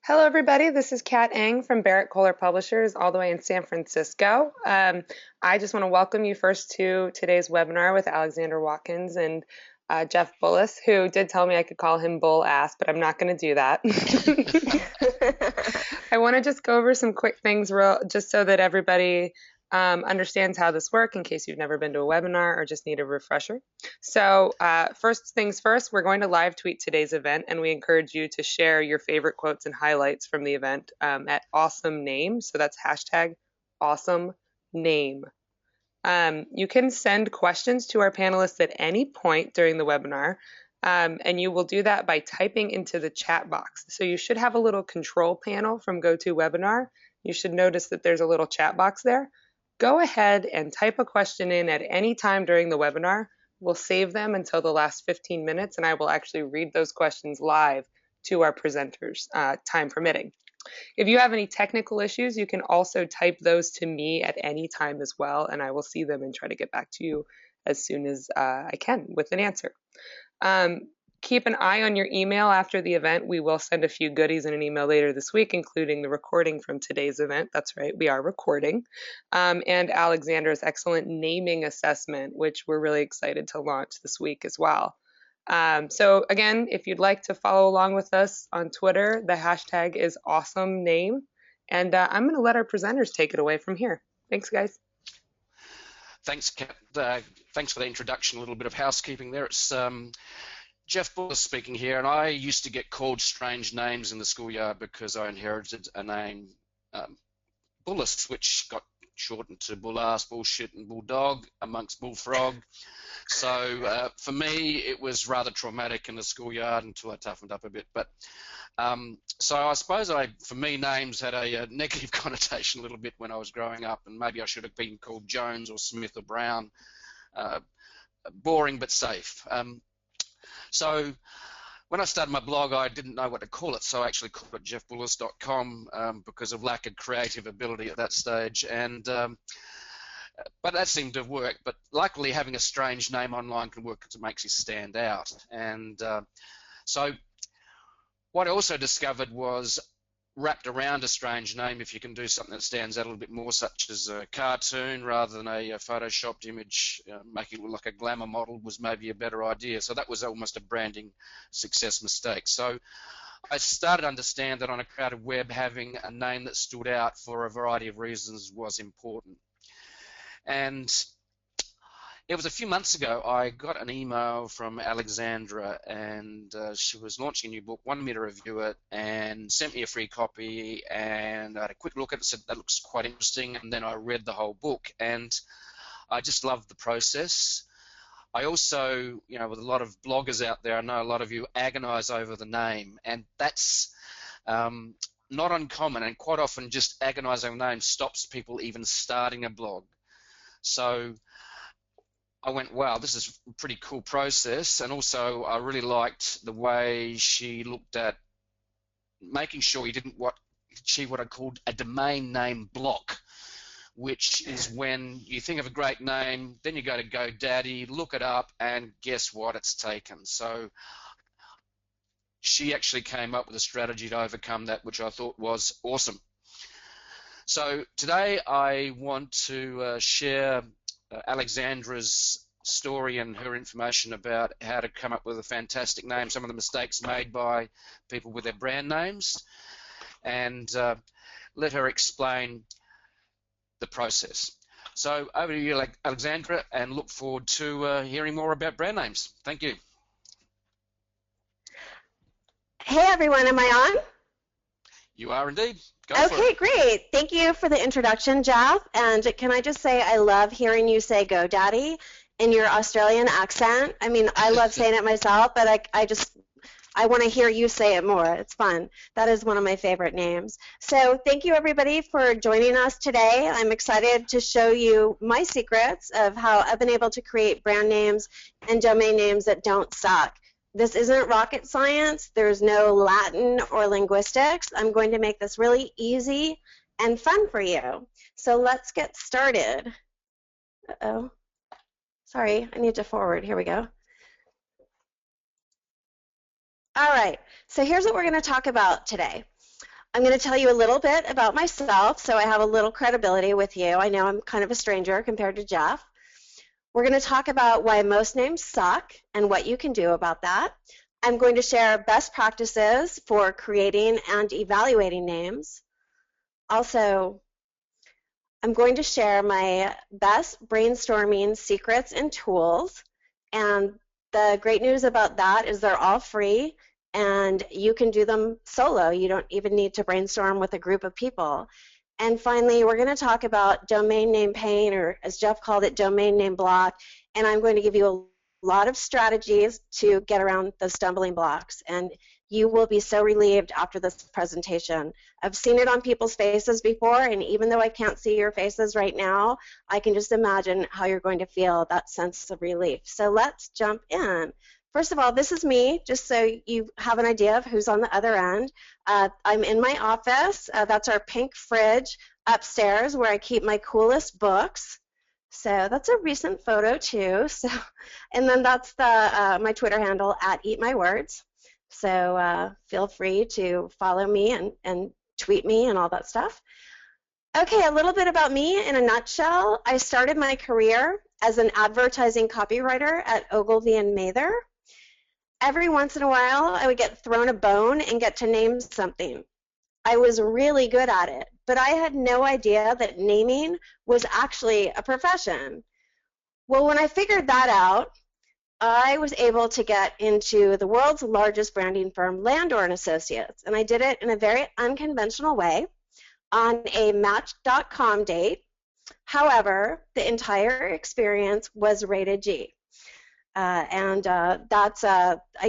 Hello, everybody. This is Kat Eng from Barrett Kohler Publishers, all the way in San Francisco. I just want to welcome you first to today's webinar with Alexandra Watkins and Jeff Bullas, who did tell me I could call him Bull Ass, but I'm not going to do that. I want to just go over some quick things just so that everybody understands how this works in case you've never been to a webinar or just need a refresher. So first things first, we're going to live tweet today's event, and we encourage you to share your favorite quotes and highlights from the event at awesome name. So that's hashtag awesome name. You can send questions to our panelists at any point during the webinar, and you will do that by typing into the chat box. So you should have a little control panel from GoToWebinar. You should notice that there's a little chat box there. Go ahead and type a question in at any time during the webinar. We'll save them until the last 15 minutes, and I will actually read those questions live to our presenters, time permitting. If you have any technical issues, you can also type those to me at any time as well, and I will see them and try to get back to you as soon as I can with an answer. Keep an eye on your email after the event. We will send a few goodies in an email later this week, including the recording from today's event. That's right, we are recording. And Alexandra's excellent naming assessment, which we're really excited to launch this week as well. So again, if you'd like to follow along with us on Twitter, the hashtag is awesome name. And I'm going to let our presenters take it away from here. Thanks, guys. Thanks, Kat. Thanks for the introduction. A little bit of housekeeping there. It's Jeff Bullas speaking here, and I used to get called strange names in the schoolyard because I inherited a name, Bullas, which got shortened to Bullass, Bullshit, and Bulldog amongst Bullfrog. So for me, it was rather traumatic in the schoolyard until I toughened up a bit. But so I suppose for me, names had a negative connotation a little bit when I was growing up, and maybe I should have been called Jones or Smith or Brown. Boring but safe. So when I started my blog, I didn't know what to call it, so I actually called it jeffbullas.com because of lack of creative ability at that stage. And but that seemed to work. But luckily, having a strange name online can work because it makes you stand out. And so what I also discovered was wrapped around a strange name, if you can do something that stands out a little bit more, such as a cartoon rather than a photoshopped image, making it look like a glamour model was maybe a better idea. So that was almost a branding success mistake. So I started to understand that on a crowded web, having a name that stood out for a variety of reasons was important. And it was a few months ago, I got an email from Alexandra, and she was launching a new book, wanted me to review it, and sent me a free copy, and I had a quick look at it, said, that looks quite interesting, and then I read the whole book, and I just loved the process. I also, you know, with a lot of bloggers out there, I know a lot of you agonize over the name, and that's not uncommon, and quite often just agonizing over the name stops people even starting a blog. So I went, wow, this is a pretty cool process. And also I really liked the way she looked at making sure you didn't achieve what I called a domain name block, which is when you think of a great name, then you go to GoDaddy, look it up, and guess what, it's taken. So she actually came up with a strategy to overcome that, which I thought was awesome. So today I want to share Alexandra's story and her information about how to come up with a fantastic name, some of the mistakes made by people with their brand names, and let her explain the process. So over to you, Alexandra, and look forward to hearing more about brand names. Thank you. Hey everyone, am I on? You are indeed. Go for it. Okay, great. Thank you for the introduction, Jeff. And can I just say I love hearing you say GoDaddy in your Australian accent. I mean, I love saying it myself, but I want to hear you say it more. It's fun. That is one of my favorite names. So thank you everybody for joining us today. I'm excited to show you my secrets of how I've been able to create brand names and domain names that don't suck. This isn't rocket science. There's no Latin or linguistics. I'm going to make this really easy and fun for you. So let's get started. Uh-oh. Sorry, I need to forward. Here we go. All right, so here's what we're going to talk about today. I'm going to tell you a little bit about myself so I have a little credibility with you. I know I'm kind of a stranger compared to Jeff. We're going to talk about why most names suck and what you can do about that. I'm going to share best practices for creating and evaluating names. Also, I'm going to share my best brainstorming secrets and tools. And the great news about that is they're all free and you can do them solo. You don't even need to brainstorm with a group of people. And finally, we're going to talk about domain name pain, or as Jeff called it, domain name block. And I'm going to give you a lot of strategies to get around those stumbling blocks. And you will be so relieved after this presentation. I've seen it on people's faces before, and even though I can't see your faces right now, I can just imagine how you're going to feel that sense of relief. So let's jump in. First of all, this is me, just so you have an idea of who's on the other end. I'm in my office. That's our pink fridge upstairs where I keep my coolest books. So that's a recent photo too. So, and then that's the my Twitter handle @EatMyWords. So feel free to follow me and tweet me and all that stuff. Okay, a little bit about me in a nutshell. I started my career as an advertising copywriter at Ogilvy and Mather. Every once in a while, I would get thrown a bone and get to name something. I was really good at it, but I had no idea that naming was actually a profession. Well, when I figured that out, I was able to get into the world's largest branding firm, Landor & Associates, and I did it in a very unconventional way on a Match.com date. However, the entire experience was rated G. I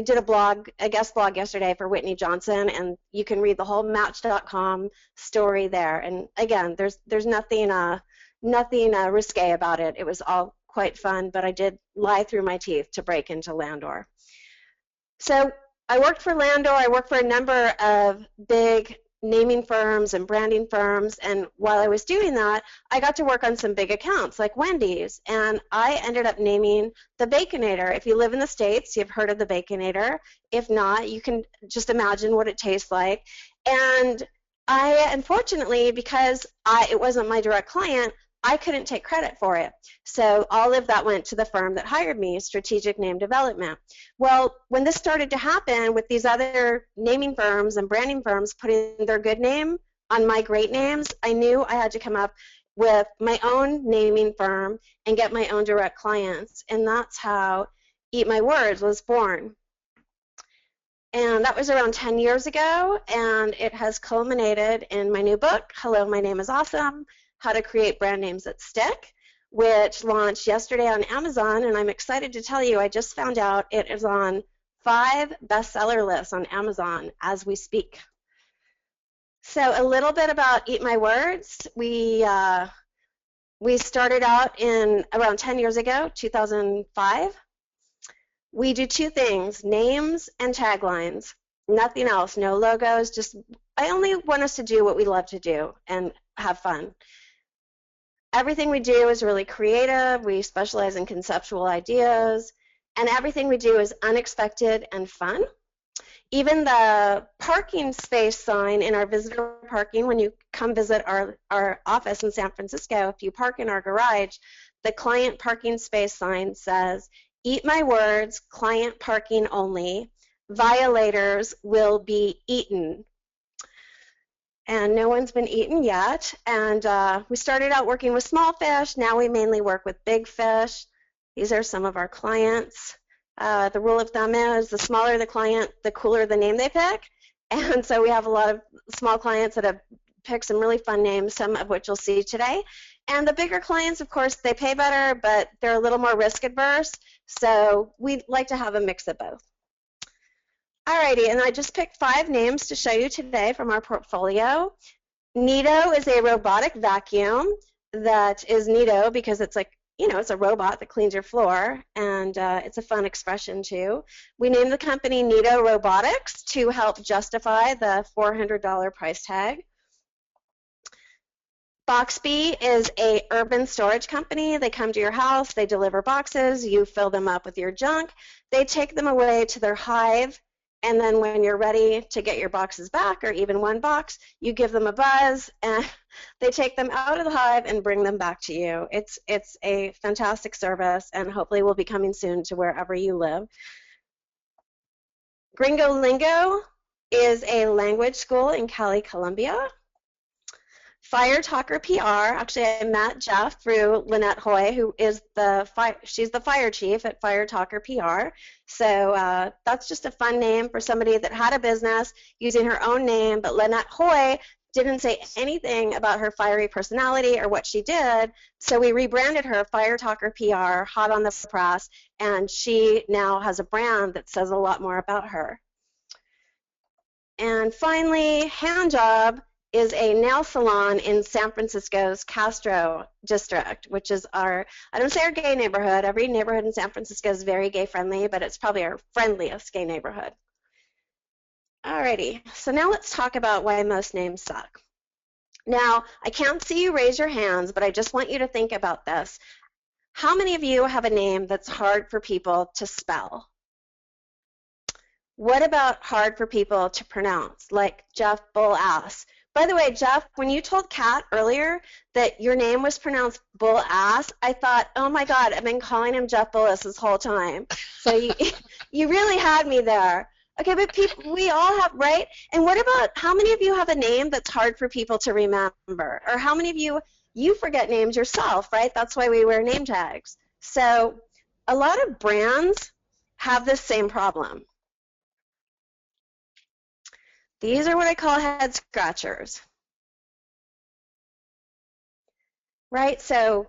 did a guest blog yesterday for Whitney Johnson, and you can read the whole Match.com story there. And again, there's nothing risque about it. It was all quite fun, but I did lie through my teeth to break into Landor. So I worked for Landor. I worked for a number of big naming firms and branding firms, and while I was doing that, I got to work on some big accounts like Wendy's, and I ended up naming the Baconator. If you live in the States, you've heard of the Baconator. If not, you can just imagine what it tastes like. And I, unfortunately, because it wasn't my direct client, I couldn't take credit for it. So all of that went to the firm that hired me, Strategic Name Development. Well, when this started to happen with these other naming firms and branding firms putting their good name on my great names, I knew I had to come up with my own naming firm and get my own direct clients. And that's how Eat My Words was born. And that was around 10 years ago, and it has culminated in my new book, Hello, My Name is Awesome, How to Create Brand Names That Stick, which launched yesterday on Amazon, and I'm excited to tell you I just found out it is on 5 bestseller lists on Amazon as we speak. So a little bit about Eat My Words. We started out in around 10 years ago, 2005. We do 2 things, names and taglines, nothing else, no logos, just I only want us to do what we love to do and have fun. Everything we do is really creative. We specialize in conceptual ideas, and everything we do is unexpected and fun. Even the parking space sign in our visitor parking, when you come visit our office in San Francisco, if you park in our garage, the client parking space sign says, "Eat my words, client parking only. Violators will be eaten." And no one's been eaten yet. And we started out working with small fish. Now we mainly work with big fish. These are some of our clients. The rule of thumb is the smaller the client, the cooler the name they pick. And so we have a lot of small clients that have picked some really fun names, some of which you'll see today. And the bigger clients, of course, they pay better, but they're a little more risk adverse. So we like to have a mix of both. Alrighty, and I just picked 5 names to show you today from our portfolio. Nito is a robotic vacuum that is Nito because it's like, you know, it's a robot that cleans your floor, and it's a fun expression too. We named the company Nito Robotics to help justify the $400 price tag. Boxbee is a urban storage company. They come to your house, they deliver boxes, you fill them up with your junk, they take them away to their hive, And then when you're ready to get your boxes back, or even one box, you give them a buzz, and they take them out of the hive and bring them back to you. It's a fantastic service, and hopefully will be coming soon to wherever you live. Gringo Lingo is a language school in Cali, Colombia. Fire Talker PR, actually I met Jeff through Lynette Hoy, who is she's the fire chief at Fire Talker PR. So that's just a fun name for somebody that had a business using her own name, but Lynette Hoy didn't say anything about her fiery personality or what she did, so we rebranded her Fire Talker PR, hot on the press, and she now has a brand that says a lot more about her. And finally, Handjob is a nail salon in San Francisco's Castro district, which is I don't say our gay neighborhood. Every neighborhood in San Francisco is very gay friendly, but it's probably our friendliest gay neighborhood. Alrighty, so now let's talk about why most names suck. Now, I can't see you raise your hands, but I just want you to think about this. How many of you have a name that's hard for people to spell? What about hard for people to pronounce, like Jeff Bullas? By the way, Jeff, when you told Kat earlier that your name was pronounced Bull-ass, I thought, oh my God, I've been calling him Jeff Bullas this whole time. So you really had me there. Okay, but people, we all have, right? And what about, how many of you have a name that's hard for people to remember? Or how many of you forget names yourself, right? That's why we wear name tags. So a lot of brands have this same problem. These are what I call head scratchers, right? So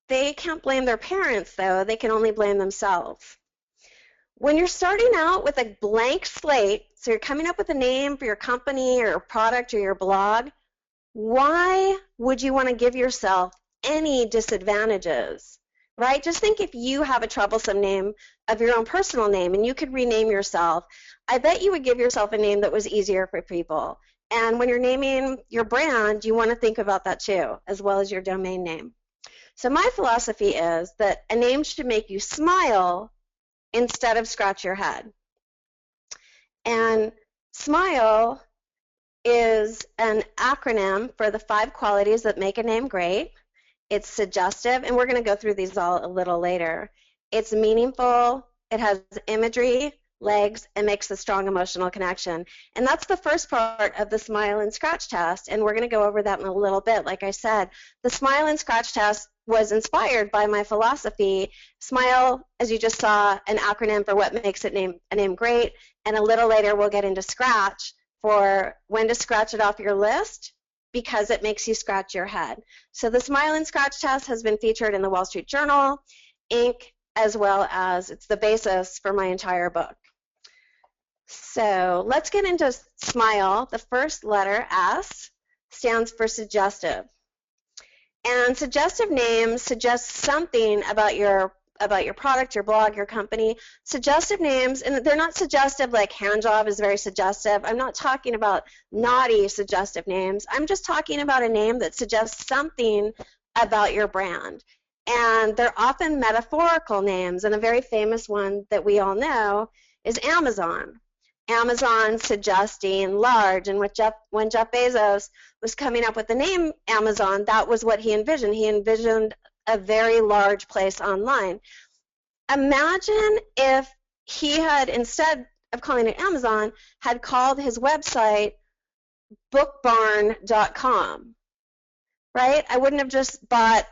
they can't blame their parents, though. They can only blame themselves. When you're starting out with a blank slate, so you're coming up with a name for your company or product or your blog, why would you want to give yourself any disadvantages, right? Just think if you have a troublesome name of your own personal name and you could rename yourself, I bet you would give yourself a name that was easier for people. And when you're naming your brand, you want to think about that too, as well as your domain name. So my philosophy is that a name should make you smile instead of scratch your head. And SMILE is an acronym for the 5 qualities that make a name great. It's suggestive, and we're going to go through these all a little later. It's meaningful, it has imagery, legs, and makes a strong emotional connection. And that's the first part of the Smile and Scratch test, and we're going to go over that in a little bit. Like I said, the Smile and Scratch test was inspired by my philosophy. SMILE, as you just saw, an acronym for what makes a name great, and a little later we'll get into Scratch for when to scratch it off your list because it makes you scratch your head. So the Smile and Scratch test has been featured in the Wall Street Journal, Inc., as well as it's the basis for my entire book. So let's get into SMILE. The first letter, S, stands for suggestive. And suggestive names suggest something about your product, your blog, your company. Suggestive names, and they're not suggestive like Handjob is very suggestive. I'm not talking about naughty suggestive names. I'm just talking about a name that suggests something about your brand. And they're often metaphorical names, and a very famous one that we all know is Amazon. Amazon suggesting large, and when Jeff Bezos was coming up with the name Amazon, that was what he envisioned. He envisioned a very large place online. Imagine if he had, instead of calling it Amazon, had called his website bookbarn.com, right? I wouldn't have just bought,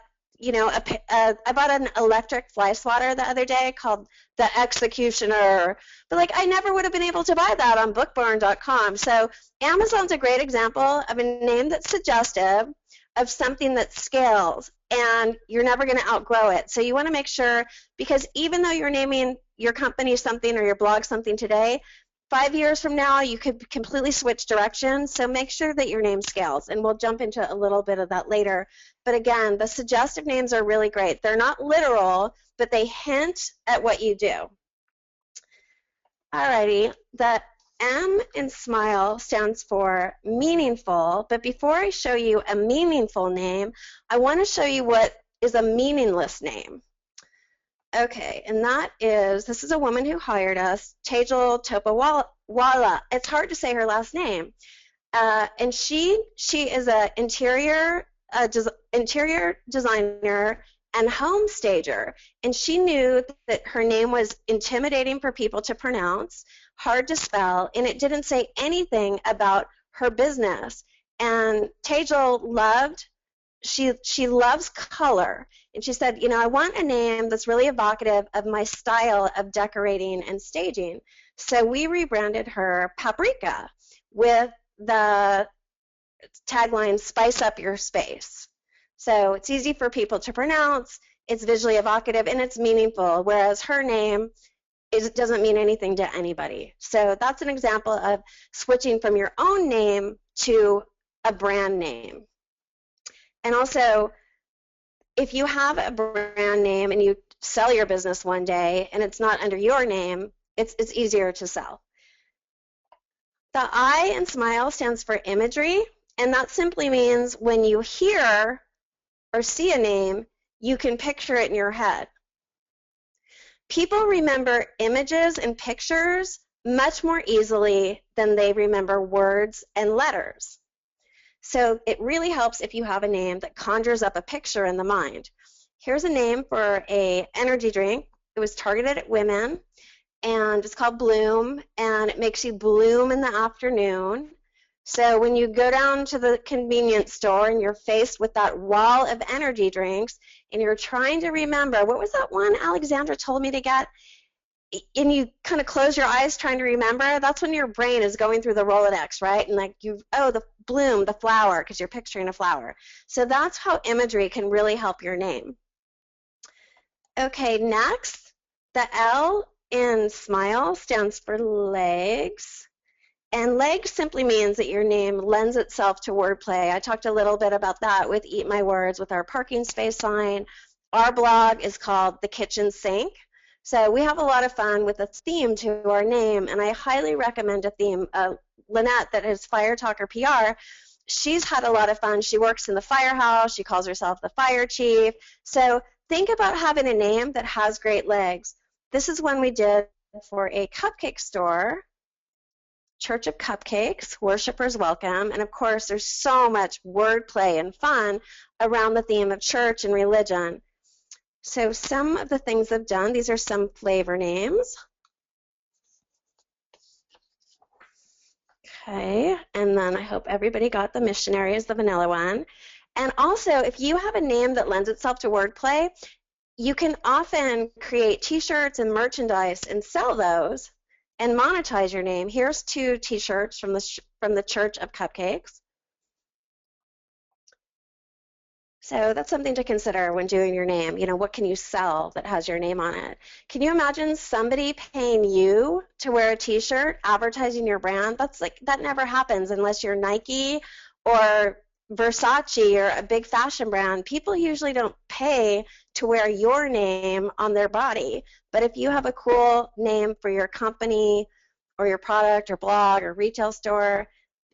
I bought an electric fly swatter the other day called the Executioner, but like I never would have been able to buy that on bookbarn.com. So Amazon's a great example of a name that's suggestive of something that scales, and you're never going to outgrow it. So you want to make sure, because even though you're naming your company something or your blog something today, 5 years from now you could completely switch directions. So make sure that your name scales, and we'll jump into a little bit of that later. But again, the suggestive names are really great. They're not literal, but they hint at what you do. Alrighty, the M in SMILE stands for meaningful, but before I show you a meaningful name, I want to show you what is a meaningless name. Okay, and this is a woman who hired us, Tejal Voila. It's hard to say her last name. And she is an interior designer and home stager. And she knew that her name was intimidating for people to pronounce, hard to spell, and it didn't say anything about her business. And Tejal she loves color. And she said, I want a name that's really evocative of my style of decorating and staging. So we rebranded her Paprika with the tagline, "Spice up your space." So it's easy for people to pronounce, it's visually evocative, and it's meaningful, whereas her name doesn't mean anything to anybody. So that's an example of switching from your own name to a brand name. And also, if you have a brand name and you sell your business one day and it's not under your name, it's easier to sell. The I in SMILE stands for imagery, and that simply means when you hear or see a name, you can picture it in your head. People remember images and pictures much more easily than they remember words and letters. So it really helps if you have a name that conjures up a picture in the mind. Here's a name for an energy drink. It was targeted at women, and it's called Bloom, and it makes you bloom in the afternoon. So when you go down to the convenience store and you're faced with that wall of energy drinks and you're trying to remember, what was that one Alexandra told me to get? And you kind of close your eyes trying to remember, that's when your brain is going through the Rolodex, right? And like the bloom, the flower, because you're picturing a flower. So that's how imagery can really help your name. Okay, next, the L in SMILE stands for legs. And legs simply means that your name lends itself to wordplay. I talked a little bit about that with Eat My Words with our parking space sign. Our blog is called The Kitchen Sink. So we have a lot of fun with a theme to our name, and I highly recommend a theme. Lynette, that is Fire Talker PR, she's had a lot of fun. She works in the firehouse. She calls herself the fire chief. So think about having a name that has great legs. This is one we did for a cupcake store, Church of Cupcakes, Worshipers Welcome, and of course there's so much wordplay and fun around the theme of church and religion. So some of the things I've done, these are some flavor names. Okay, and then I hope everybody got the missionaries, the vanilla one. And also, if you have a name that lends itself to wordplay, you can often create t-shirts and merchandise and sell those and monetize your name. Here's 2 t-shirts from the Church of Cupcakes. So that's something to consider when doing your name. What can you sell that has your name on it? Can you imagine somebody paying you to wear a t-shirt advertising your brand? That never happens unless you're Nike or Versace or a big fashion brand. People usually don't pay to wear your name on their body. But if you have a cool name for your company or your product or blog or retail store,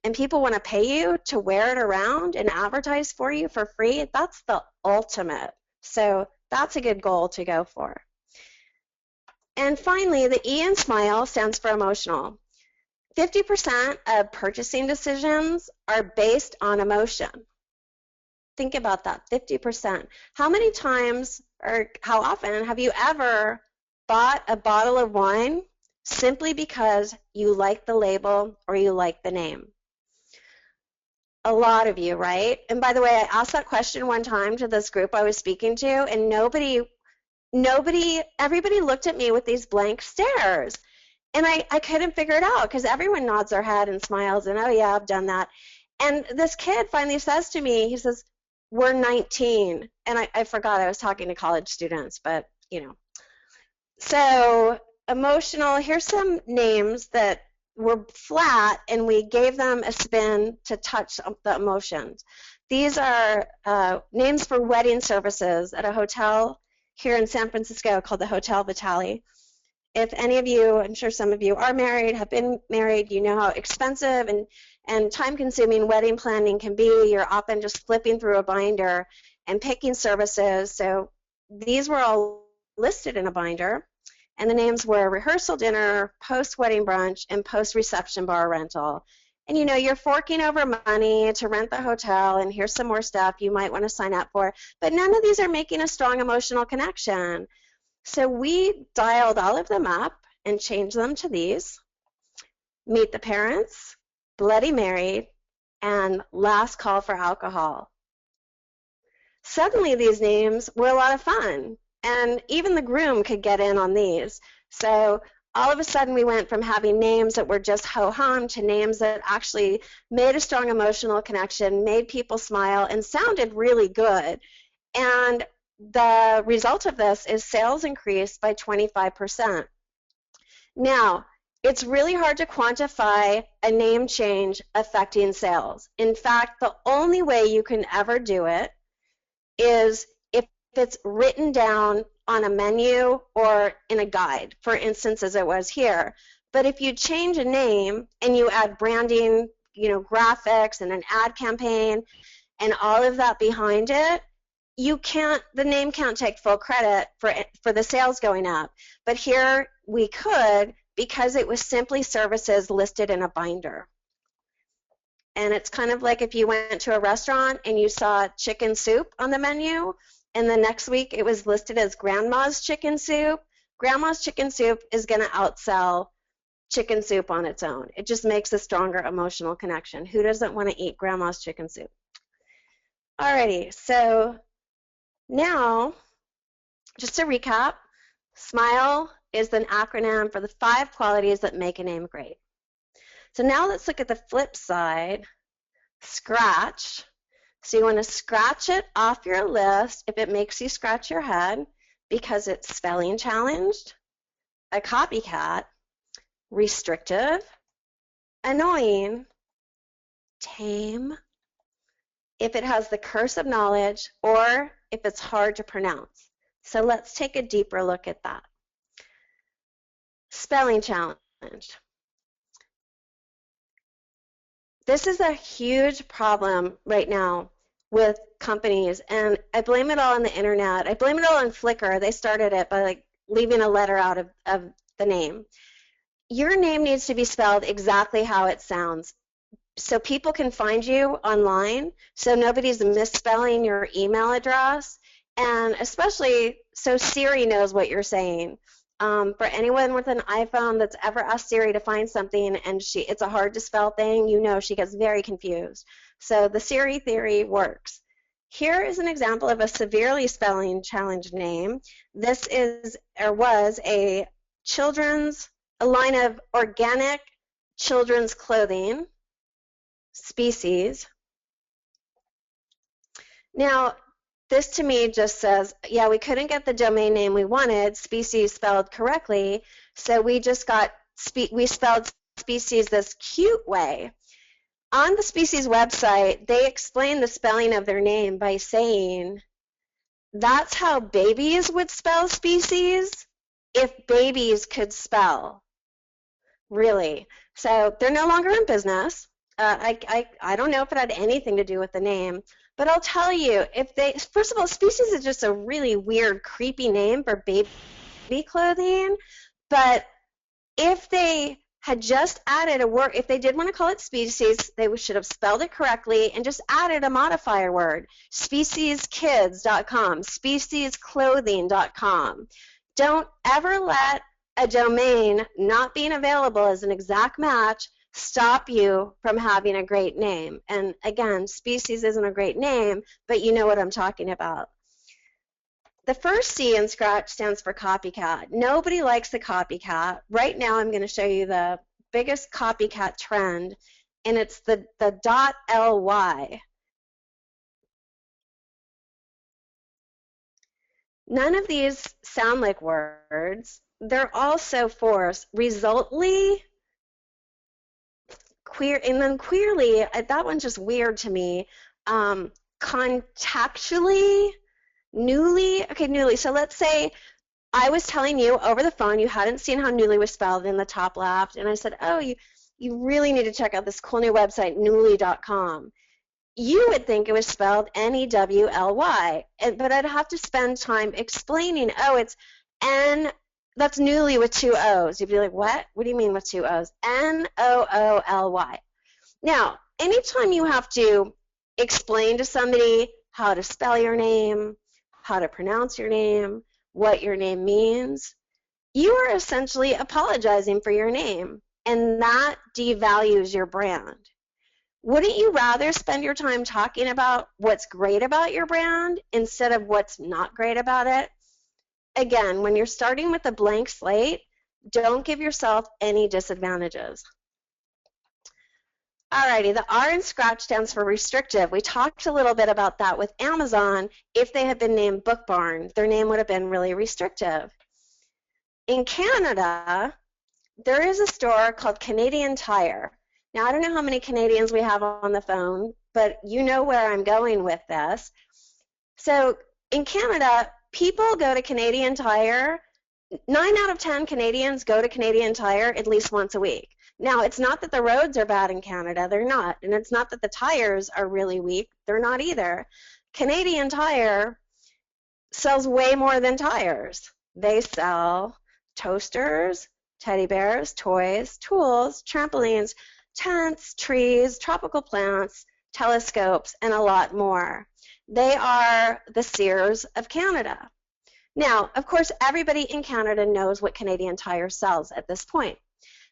and people want to pay you to wear it around and advertise for you for free, that's the ultimate. So that's a good goal to go for. And finally, the E in SMILE stands for emotional. 50% of purchasing decisions are based on emotion. Think about that, 50%. How many times or how often have you ever bought a bottle of wine simply because you like the label or you like the name? A lot of you, right? And by the way, I asked that question one time to this group I was speaking to, and everybody looked at me with these blank stares. And I couldn't figure it out because everyone nods their head and smiles and, oh yeah, I've done that. And this kid finally says to me, he says, we're 19. And I forgot I was talking to college students, but So emotional, here's some names that were flat and we gave them a spin to touch the emotions. These are names for wedding services at a hotel here in San Francisco called the Hotel Vitale. If any of you, I'm sure some of you are married, have been married, you know how expensive and time-consuming wedding planning can be. You're often just flipping through a binder and picking services. So these were all listed in a binder. And the names were rehearsal dinner, post-wedding brunch, and post-reception bar rental. And you know, you're forking over money to rent the hotel, and here's some more stuff you might want to sign up for. But none of these are making a strong emotional connection. So we dialed all of them up and changed them to these: Meet the Parents, Bloody Mary, and Last Call for Alcohol. Suddenly these names were a lot of fun, and even the groom could get in on these. So all of a sudden we went from having names that were just ho-hum to names that actually made a strong emotional connection, made people smile, and sounded really good. And the result of this is sales increased by 25%. Now, it's really hard to quantify a name change affecting sales. In fact, the only way you can ever do it is if it's written down on a menu or in a guide, for instance, as it was here. But if you change a name and you add branding, you know, graphics and an ad campaign and all of that behind it, the name can't take full credit for the sales going up. But here we could, because it was simply services listed in a binder. And it's kind of like if you went to a restaurant and you saw chicken soup on the menu, and the next week it was listed as Grandma's Chicken Soup. Grandma's Chicken Soup is going to outsell chicken soup on its own. It just makes a stronger emotional connection. Who doesn't want to eat Grandma's Chicken Soup? Alrighty, so now, just to recap, SMILE is an acronym for the 5 qualities that make a name great. So now let's look at the flip side, scratch. So you want to scratch it off your list if it makes you scratch your head because it's spelling challenged, a copycat, restrictive, annoying, tame, if it has the curse of knowledge, or if it's hard to pronounce. So let's take a deeper look at that. Spelling challenge. This is a huge problem right now with companies, and I blame it all on the internet. I blame it all on Flickr. They started it by like leaving a letter out of the name. Your name needs to be spelled exactly how it sounds so people can find you online, so nobody's misspelling your email address, and especially so Siri knows what you're saying. For anyone with an iPhone that's ever asked Siri to find something and it's a hard to spell thing, you know she gets very confused. So the Siri theory works. Here is an example of a severely spelling challenged name. This is or was a line of organic children's clothing, Species. Now, this to me just says, yeah, we couldn't get the domain name we wanted, Species spelled correctly, so we spelled Species this cute way. On the Species website, they explain the spelling of their name by saying, that's how babies would spell species if babies could spell. Really. So they're no longer in business. I don't know if it had anything to do with the name, but I'll tell you, first of all, Species is just a really weird, creepy name for baby clothing, but if they had just added a word, if they did want to call it Species, they should have spelled it correctly and just added a modifier word, specieskids.com, speciesclothing.com. Don't ever let a domain not being available as an exact match stop you from having a great name. And again, Species isn't a great name, but you know what I'm talking about. The first C in Scratch stands for copycat. Nobody likes the copycat. Right now I'm going to show you the biggest copycat trend, and it's the .ly. None of these sound like words. They're all so forced. Resultly, queer, and then queerly, that one's just weird to me. Contactually, newly, okay, newly. So let's say I was telling you over the phone you hadn't seen how newly was spelled in the top left, and I said, oh, you really need to check out this cool new website, newly.com. You would think it was spelled N-E-W-L-Y, but I'd have to spend time explaining, oh, it's N, That's Newly with 2 O's. You'd be like, what? What do you mean with 2 O's? N-O-O-L-Y. Now, anytime you have to explain to somebody how to spell your name, how to pronounce your name, what your name means, you are essentially apologizing for your name, and that devalues your brand. Wouldn't you rather spend your time talking about what's great about your brand instead of what's not great about it? Again, when you're starting with a blank slate, don't give yourself any disadvantages. Alrighty, the R in Scratch stands for restrictive. We talked a little bit about that with Amazon. If they had been named Book Barn, their name would have been really restrictive. In Canada, there is a store called Canadian Tire. Now, I don't know how many Canadians we have on the phone, but you know where I'm going with this. So in Canada, people go to Canadian Tire. 9 out of 10 Canadians go to Canadian Tire at least once a week. Now, it's not that the roads are bad in Canada. They're not. And it's not that the tires are really weak. They're not either. Canadian Tire sells way more than tires. They sell toasters, teddy bears, toys, tools, trampolines, tents, trees, tropical plants, telescopes, and a lot more. They are the Sears of Canada. Now, of course, everybody in Canada knows what Canadian Tire sells at this point.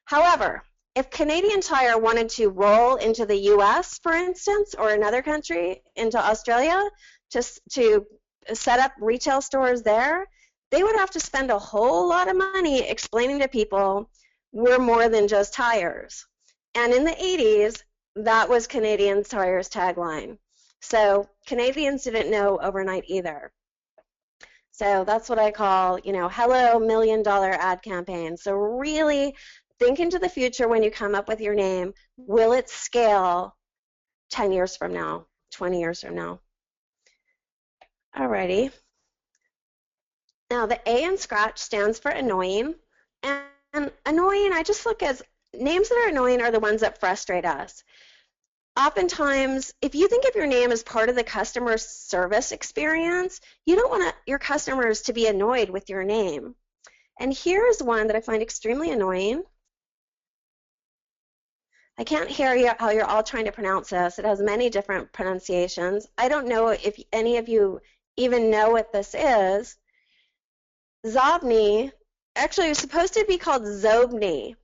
However, if Canadian Tire wanted to roll into the US, for instance, or another country, into Australia, to set up retail stores there, they would have to spend a whole lot of money explaining to people we're more than just tires. And in the 80s, that was Canadian Tire's tagline. So Canadians didn't know overnight either. So that's what I call, hello, $1 million ad campaign. So really think into the future when you come up with your name. Will it scale 10 years from now, 20 years from now? Alrighty. Now the A in Scratch stands for annoying. And annoying, I just look as names that are annoying are the ones that frustrate us. Oftentimes, if you think of your name as part of the customer service experience, you don't want your customers to be annoyed with your name. And here's one that I find extremely annoying. I can't hear how you're all trying to pronounce this. It has many different pronunciations. I don't know if any of you even know what this is. Zobni, actually it was supposed to be called Zobni,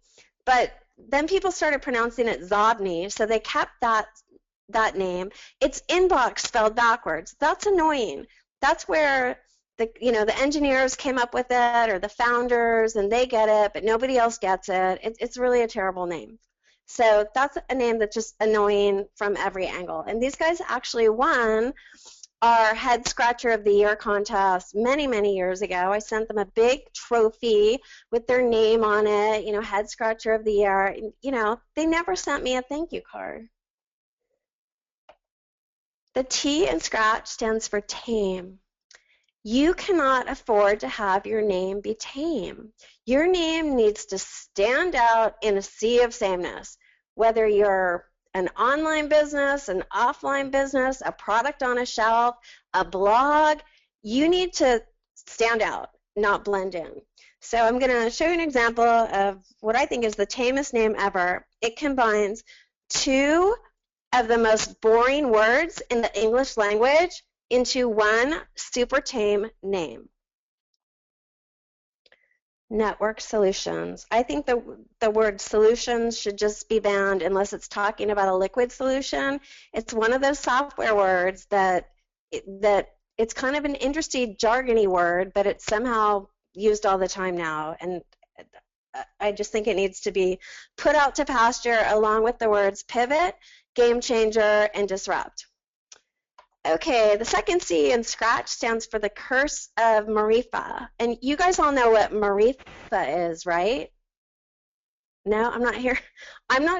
but then people started pronouncing it Zobni, so they kept that name. It's inbox spelled backwards. That's annoying. That's where the engineers came up with it, or the founders, and they get it, but nobody else gets it. It's really a terrible name. So that's a name that's just annoying from every angle. And these guys actually won our Head Scratcher of the Year contest many, many years ago. I sent them a big trophy with their name on it, Head Scratcher of the Year. They never sent me a thank you card. The T in Scratch stands for tame. You cannot afford to have your name be tame. Your name needs to stand out in a sea of sameness, whether you're an online business, an offline business, a product on a shelf, a blog. You need to stand out, not blend in. So I'm going to show you an example of what I think is the tamest name ever. It combines two of the most boring words in the English language into one super tame name. Network solutions. I think the word solutions should just be banned unless it's talking about a liquid solution. It's one of those software words that it's kind of an interesting jargony word, but it's somehow used all the time now. And I just think it needs to be put out to pasture along with the words pivot, game changer, and disrupt. Okay, the second C in Scratch stands for the curse of Marifa. And you guys all know what Marifa is, right? No, I'm not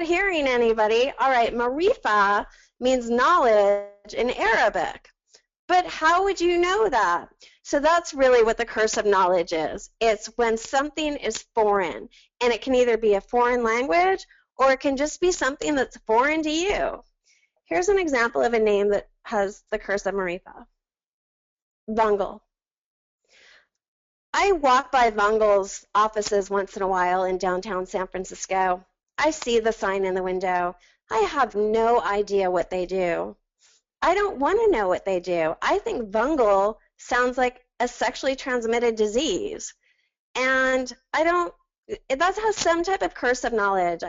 hearing anybody. All right, Marifa means knowledge in Arabic. But how would you know that? So that's really what the curse of knowledge is. It's when something is foreign, and it can either be a foreign language or it can just be something that's foreign to you. Here's an example of a name that has the curse of Marifa. Bungle. I walk by Vungel's offices once in a while in downtown San Francisco. I see the sign in the window. I have no idea what they do. I don't want to know what they do. I think Vungel sounds like a sexually transmitted disease. And that has some type of curse of knowledge.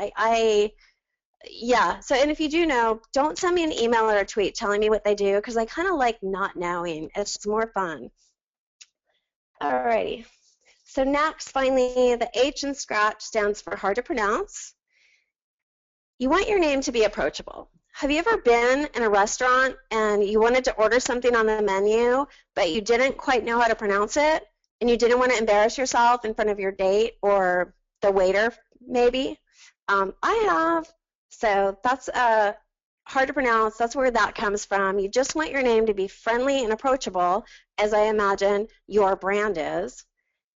Yeah, so, and if you do know, don't send me an email or a tweet telling me what they do, because I kind of like not knowing. It's more fun. Alrighty, so next, finally, the H in Scratch stands for hard to pronounce. You want your name to be approachable. Have you ever been in a restaurant and you wanted to order something on the menu, but you didn't quite know how to pronounce it, and you didn't want to embarrass yourself in front of your date or the waiter, maybe? I have. So that's hard to pronounce. That's where that comes from. You just want your name to be friendly and approachable, as I imagine your brand is.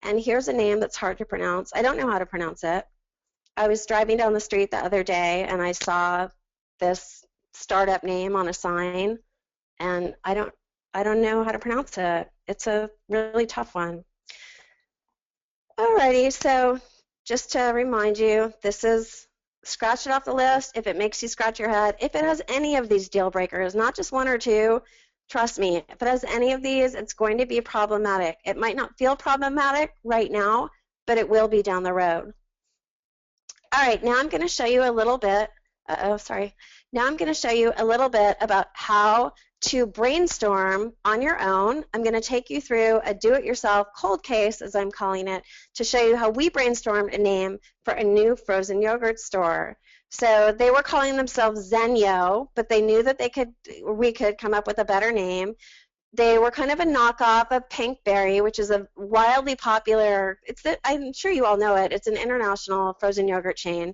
And here's a name that's hard to pronounce. I don't know how to pronounce it. I was driving down the street the other day and I saw this startup name on a sign, and I don't know how to pronounce it. It's a really tough one. Alrighty, so just to remind you, this is scratch it off the list if it makes you scratch your head. If it has any of these deal breakers, not just one or two, trust me, if it has any of these, it's going to be problematic. It might not feel problematic right now, but it will be down the road. All right, now I'm going to show you a little bit, Now I'm going to show you a little bit about how to brainstorm on your own. I'm going to take you through a do-it-yourself cold case, as I'm calling it, to show you how we brainstormed a name for a new frozen yogurt store. So they were calling themselves Zenyo, but they knew that we could come up with a better name. They were kind of a knockoff of Pinkberry, which is a wildly popular, I'm sure you all know it, it's an international frozen yogurt chain.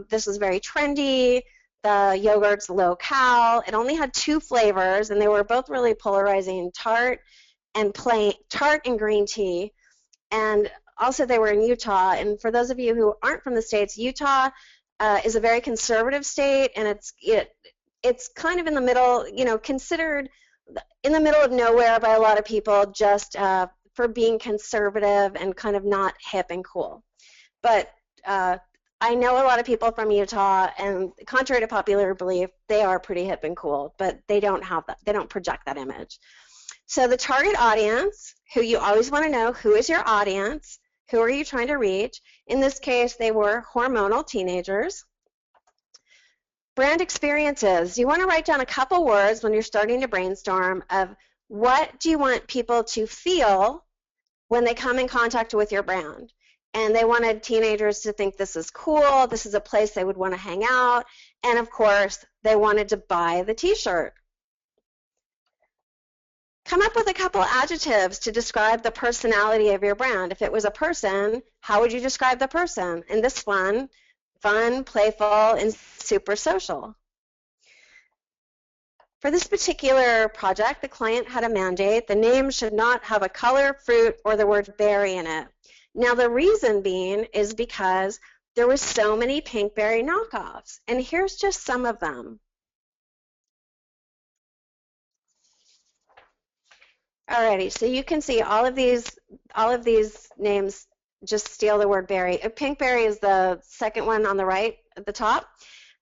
This was very trendy. The yogurt's low-cal. It only had 2 flavors, and they were both really polarizing, tart and green tea. And also they were in Utah. And for those of you who aren't from the States, Utah is a very conservative state, and it's kind of in the middle, considered in the middle of nowhere by a lot of people, just for being conservative and kind of not hip and cool. But I know a lot of people from Utah, and contrary to popular belief, they are pretty hip and cool, but they don't have that. They don't project that image. So the target audience, who you always want to know, who is your audience? Who are you trying to reach? In this case, they were hormonal teenagers. Brand experiences. You want to write down a couple words when you're starting to brainstorm of what do you want people to feel when they come in contact with your brand. And they wanted teenagers to think this is cool, this is a place they would want to hang out, and of course, they wanted to buy the t-shirt. Come up with a couple adjectives to describe the personality of your brand. If it was a person, how would you describe the person? And this one, fun, playful, and super social. For this particular project, the client had a mandate. The name should not have a color, fruit, or the word berry in it. Now, the reason being is because there were so many Pinkberry knockoffs, and here's just some of them. Alrighty, so you can see all of these names just steal the word berry. Pinkberry is the second one on the right at the top.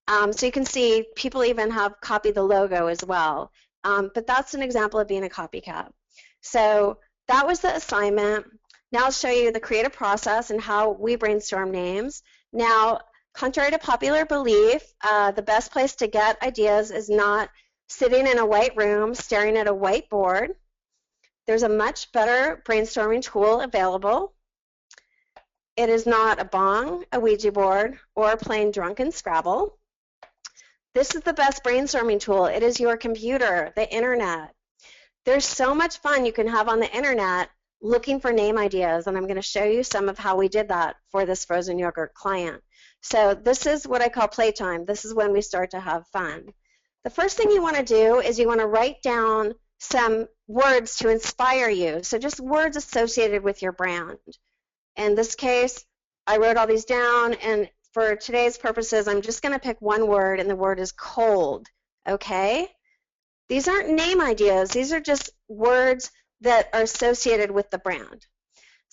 So you can see people even have copied the logo as well. But that's an example of being a copycat. So that was the assignment. Now I'll show you the creative process and how we brainstorm names. Now, contrary to popular belief, the best place to get ideas is not sitting in a white room staring at a whiteboard. There's a much better brainstorming tool available. It is not a bong, a Ouija board, or plain drunken Scrabble. This is the best brainstorming tool. It is your computer, the internet. There's so much fun you can have on the internet looking for name ideas, and I'm going to show you some of how we did that for this frozen yogurt client. So this is what I call playtime. This is when we start to have fun. The first thing you want to do is you want to write down some words to inspire you. So just words associated with your brand. In this case, I wrote all these down, and for today's purposes, I'm just going to pick one word, and the word is cold. Okay? These aren't name ideas. These are just words that are associated with the brand.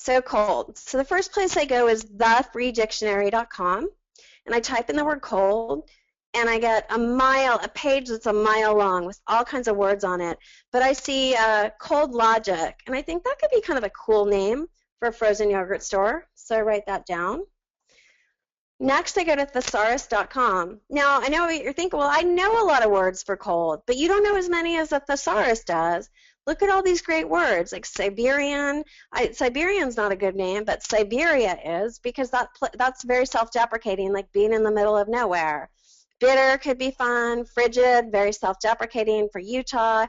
So cold. So the first place I go is thefreedictionary.com, and I type in the word cold, and I get a page that's a mile long with all kinds of words on it. But I see cold logic, and I think that could be kind of a cool name for a frozen yogurt store, so I write that down. Next, I go to thesaurus.com. Now, I know what you're thinking, well, I know a lot of words for cold, but you don't know as many as a thesaurus does. Look at all these great words, like Siberian. Siberian's not a good name, but Siberia is, because that's very self-deprecating, like being in the middle of nowhere. Bitter could be fun. Frigid, very self-deprecating for Utah.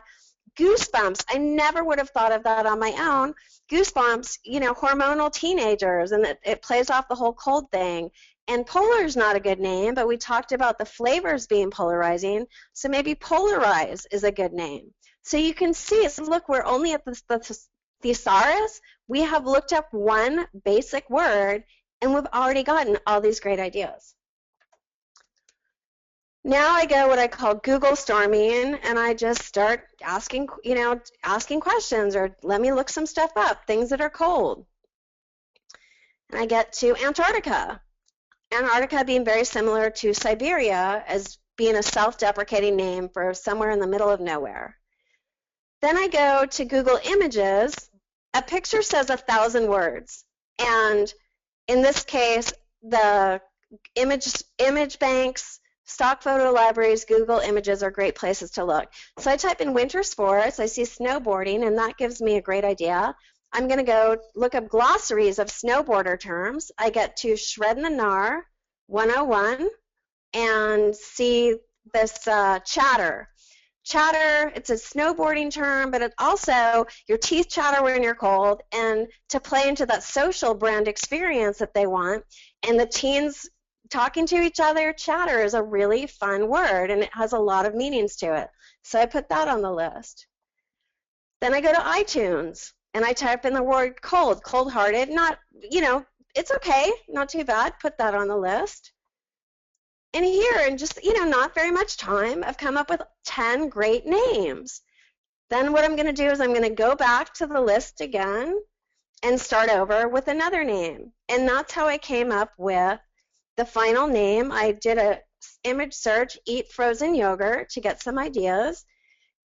Goosebumps, I never would have thought of that on my own. Goosebumps, you know, hormonal teenagers, and it plays off the whole cold thing. And polar is not a good name, but we talked about the flavors being polarizing, so maybe polarize is a good name. So you can see, so look, we're only at the thesaurus. We have looked up one basic word, and we've already gotten all these great ideas. Now I go what I call Google storming, and I just start asking questions, or let me look some stuff up, things that are cold. And I get to Antarctica. Antarctica being very similar to Siberia as being a self-deprecating name for somewhere in the middle of nowhere. Then I go to Google Images. A picture says 1,000 words, and in this case, the image banks, stock photo libraries, Google Images are great places to look. So I type in winter sports, I see snowboarding, and that gives me a great idea. I'm going to go look up glossaries of snowboarder terms. I get to Shred the Gnar 101 and see this chatter. Chatter, it's a snowboarding term, but it also, your teeth chatter when you're cold, and to play into that social brand experience that they want. And the teens talking to each other, chatter is a really fun word, and it has a lot of meanings to it. So I put that on the list. Then I go to iTunes, and I type in the word cold, cold-hearted. Not, you know, it's okay, not too bad. Put that on the list. And here, in just, you know, not very much time, I've come up with 10 great names. Then what I'm going to do is I'm going to go back to the list again and start over with another name. And that's how I came up with the final name. I did a image search, eat frozen yogurt, to get some ideas.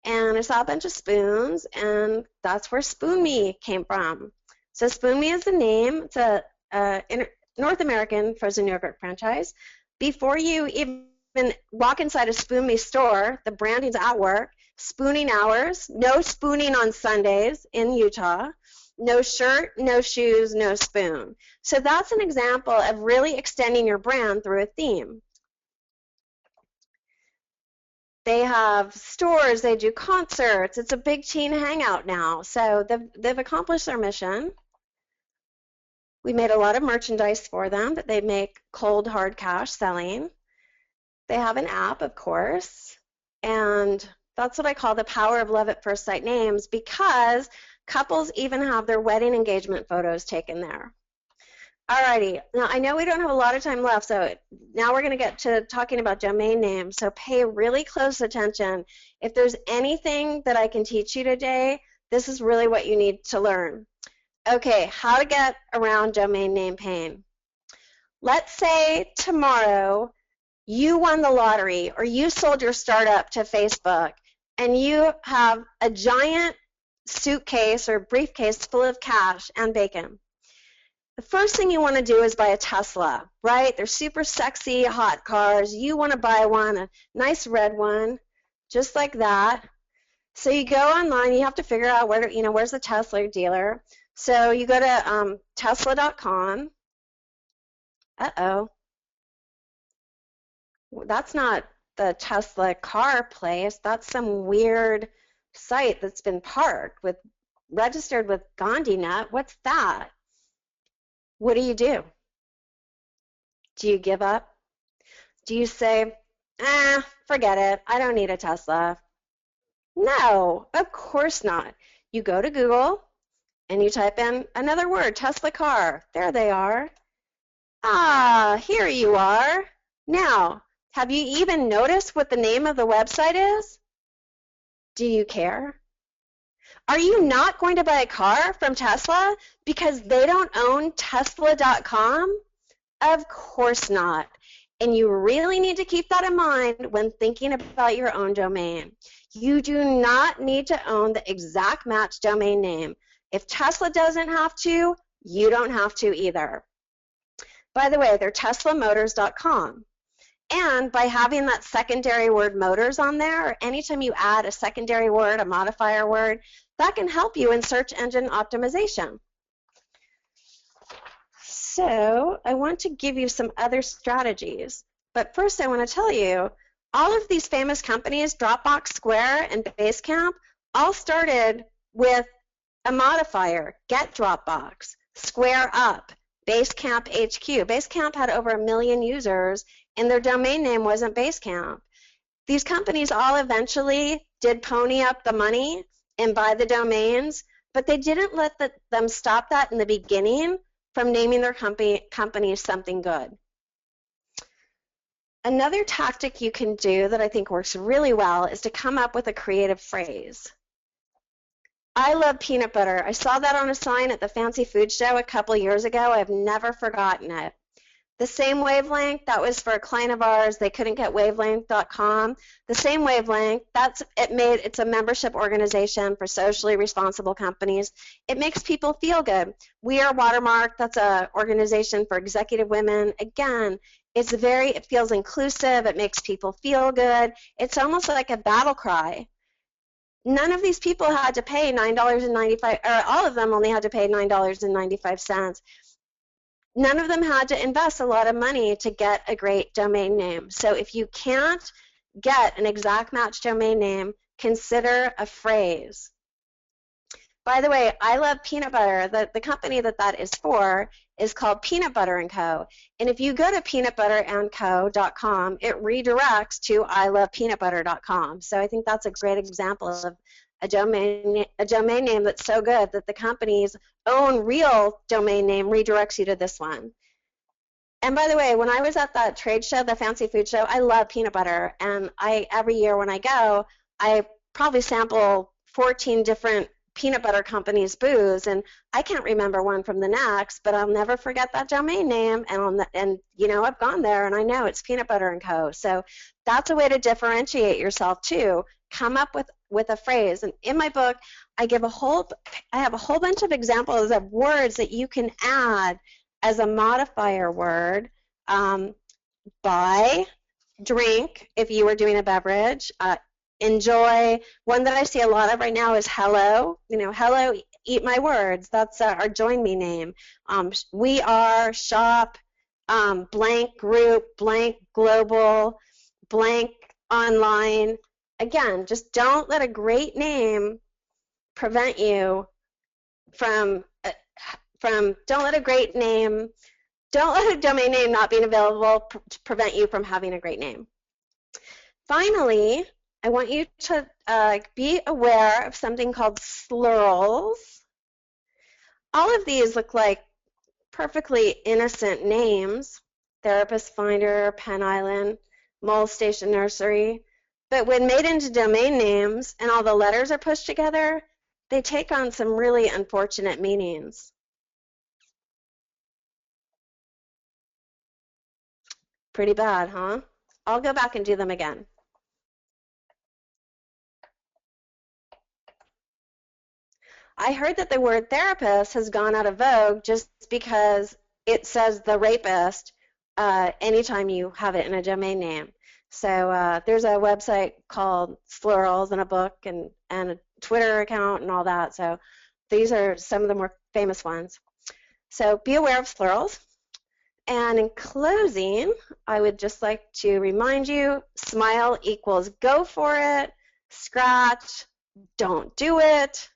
And I saw a bunch of spoons, and that's where Spoon Me came from. So Spoon Me is the name. It's a North American frozen yogurt franchise. Before you even walk inside a Spoon Me store, the branding's at work. Spooning hours, no spooning on Sundays in Utah. No shirt, no shoes, no spoon. So that's an example of really extending your brand through a theme. They have stores, they do concerts. It's a big teen hangout now. So they've accomplished their mission. We made a lot of merchandise for them that they make cold, hard cash selling. They have an app, of course, and that's what I call the power of love at first sight names, because couples even have their wedding engagement photos taken there. Alrighty, now I know we don't have a lot of time left, so now we're going to get to talking about domain names, so pay really close attention. If there's anything that I can teach you today, this is really what you need to learn. Okay, how to get around domain name pain. Let's say tomorrow you won the lottery, or you sold your startup to Facebook, and you have a giant suitcase or briefcase full of cash and bacon. The first thing you want to do is buy a Tesla, right? They're super sexy, hot cars. You want to buy one, a nice red one, just like that. So you go online. You have to figure out where to, where's the Tesla dealer. So you go to Tesla.com. Uh-oh. That's not the Tesla car place. That's some weird site that's been parked with, registered with Gandhi Nut. What's that? What do? Do you give up? Do you say, forget it, I don't need a Tesla? No, of course not. You go to Google and you type in another word, Tesla car. There they are. Ah, here you are. Now, have you even noticed what the name of the website is? Do you care? Are you not going to buy a car from Tesla because they don't own Tesla.com? Of course not. And you really need to keep that in mind when thinking about your own domain. You do not need to own the exact match domain name. If Tesla doesn't have to, you don't have to either. By the way, they're teslamotors.com. And by having that secondary word motors on there, or anytime you add a secondary word, a modifier word, that can help you in search engine optimization. So I want to give you some other strategies. But first I want to tell you, all of these famous companies, Dropbox, Square, and Basecamp, all started with a modifier, get Dropbox, Square Up, Basecamp HQ. Basecamp had over 1 million users, and their domain name wasn't Basecamp. These companies all eventually did pony up the money and buy the domains, but they didn't let them stop that in the beginning from naming their company something good. Another tactic you can do that I think works really well is to come up with a creative phrase. I love peanut butter. I saw that on a sign at the Fancy Food Show a couple years ago. I've never forgotten it. The same wavelength, that was for a client of ours. They couldn't get wavelength.com. The same wavelength, it's a membership organization for socially responsible companies. It makes people feel good. We Are Watermark, that's an organization for executive women. Again, it feels inclusive. It makes people feel good. It's almost like a battle cry. None of these people had to pay $9.95, or all of them only had to pay $9.95. None of them had to invest a lot of money to get a great domain name. So if you can't get an exact match domain name, consider a phrase. By the way, I love peanut butter. The company that is for is called Peanut Butter & Co. And if you go to peanutbutterandco.com, it redirects to ilovepeanutbutter.com. So I think that's a great example of a domain name that's so good that the company's own real domain name redirects you to this one. And by the way, when I was at that trade show, the Fancy Food Show, I love peanut butter. And every year when I go, I probably sample 14 different peanut butter companies' booths, and I can't remember one from the next, but I'll never forget that domain name, and you know, I've gone there and I know it's Peanut Butter & Co. So that's a way to differentiate yourself too. Come up with a phrase. And in my book, I have a whole bunch of examples of words that you can add as a modifier word. Buy, drink, if you were doing a beverage, enjoy. One that I see a lot of right now is hello. You know, hello, eat my words. That's our join me name. We are, shop, blank group, blank global, blank online. Again, just don't let a great name prevent you from don't let a domain name not being available prevent you from having a great name. Finally, I want you to be aware of something called slurls. All of these look like perfectly innocent names: Therapist Finder, Penn Island, Mole Station Nursery. But when made into domain names and all the letters are pushed together, they take on some really unfortunate meanings. Pretty bad, huh? I'll go back and do them again. I heard that the word therapist has gone out of vogue just because it says the rapist anytime you have it in a domain name. So there's a website called Slurls and a book and a Twitter account and all that. So these are some of the more famous ones. So be aware of slurls. And in closing, I would just like to remind you, smile equals go for it, scratch, don't do it.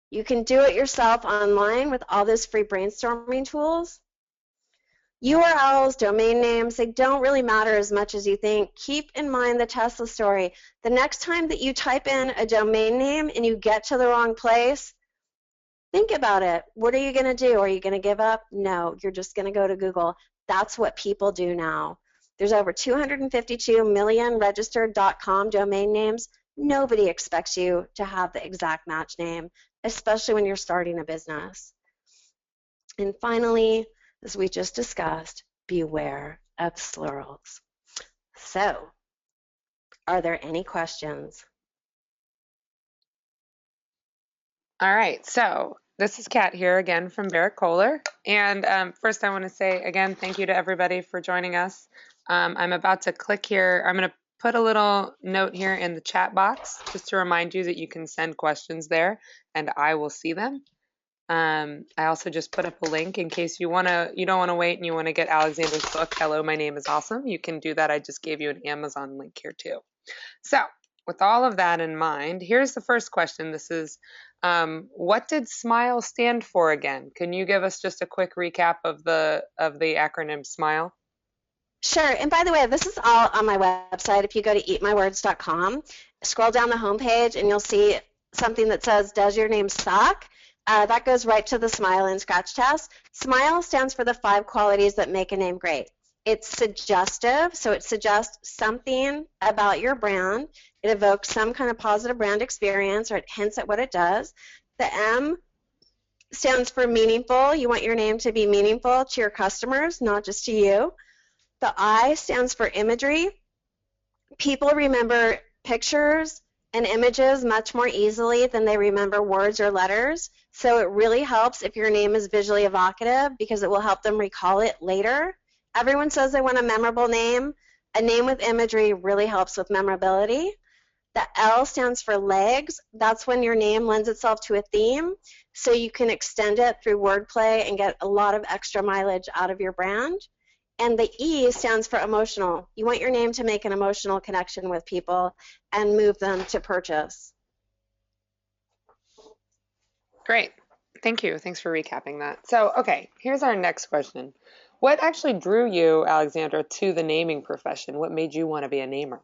You can do it yourself online with all those free brainstorming tools. URLs, domain names, they don't really matter as much as you think. Keep in mind the Tesla story. The next time that you type in a domain name and you get to the wrong place, think about it. What are you going to do? Are you going to give up? No, you're just going to go to Google. That's what people do now. There's over 252 million registered .com domain names. Nobody expects you to have the exact match name, especially when you're starting a business. And finally, as we just discussed, beware of plurals. So, are there any questions? All right, so this is Kat here again from Barrett Kohler. And first I want to say again, thank you to everybody for joining us. I'm about to click here. I'm going to put a little note here in the chat box just to remind you that you can send questions there and I will see them. I also just put up a link in case you don't want to wait and you want to get Alexandra's book, Hello, My Name is Awesome. You can do that. I just gave you an Amazon link here too. So with all of that in mind, here's the first question. This is, what did SMILE stand for again? Can you give us just a quick recap of the acronym SMILE? Sure. And by the way, this is all on my website. If you go to eatmywords.com, scroll down the homepage and you'll see something that says, does your name suck? That goes right to the SMILE and Scratch test. SMILE stands for the 5 qualities that make a name great. It's suggestive, so it suggests something about your brand. It evokes some kind of positive brand experience, or it hints at what it does. The M stands for meaningful. You want your name to be meaningful to your customers, not just to you. The I stands for imagery. People remember pictures and images much more easily than they remember words or letters. So it really helps if your name is visually evocative because it will help them recall it later. Everyone says they want a memorable name. A name with imagery really helps with memorability. The L stands for legs. That's when your name lends itself to a theme, so you can extend it through wordplay and get a lot of extra mileage out of your brand. And the E stands for emotional. You want your name to make an emotional connection with people and move them to purchase. Great. Thank you. Thanks for recapping that. So, okay, here's our next question. What actually drew you, Alexandra, to the naming profession? What made you want to be a namer?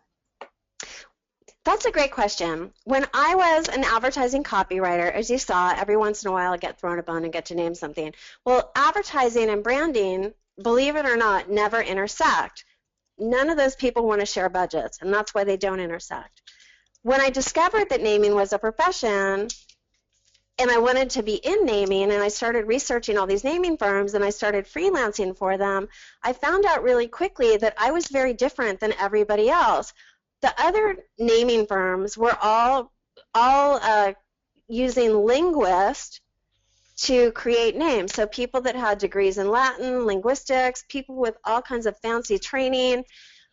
That's a great question. When I was an advertising copywriter, as you saw, every once in a while I get thrown a bone and get to name something. Well, advertising and branding, believe it or not, never intersect. None of those people want to share budgets, and that's why they don't intersect. When I discovered that naming was a profession, and I wanted to be in naming, and I started researching all these naming firms, and I started freelancing for them, I found out really quickly that I was very different than everybody else. The other naming firms were all using linguists to create names. So people that had degrees in Latin, linguistics, people with all kinds of fancy training.